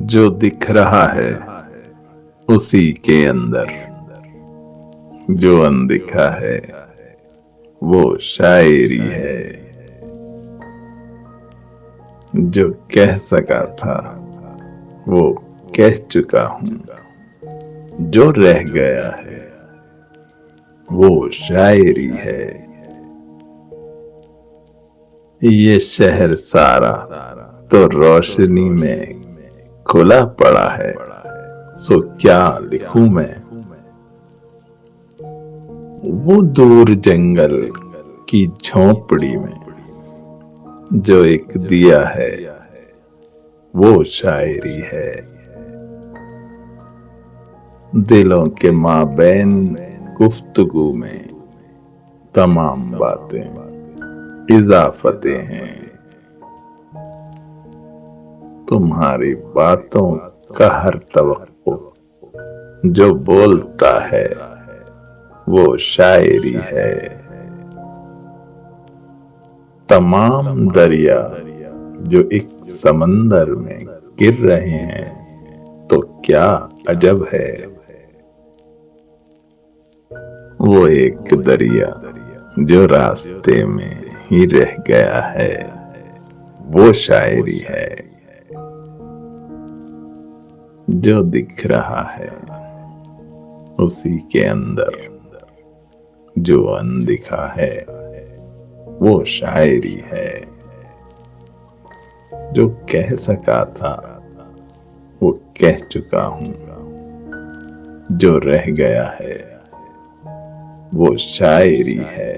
जो दिख रहा है उसी के अंदर जो अनदिखा है वो शायरी है। जो कह सका था वो कह चुका हूँ, जो रह गया है वो शायरी है। ये शहर सारा तो रोशनी में खुला पड़ा है, सो क्या लिखूं मैं। वो दूर जंगल की झोंपड़ी में जो एक दिया है वो शायरी है। दिलों के माबैन गुफ्तगू में तमाम बातें इजाफतें हैं। तुम्हारी बातों का हर तवक्को जो बोलता है वो शायरी है। तमाम दरिया जो एक समंदर में गिर रहे हैं तो क्या अजब है। वो एक दरिया जो रास्ते में ही रह गया है वो शायरी है। जो दिख रहा है उसी के अंदर जो अनदिखा है वो शायरी है। जो कह सका था वो कह चुका हूँ, जो रह गया है वो शायरी है।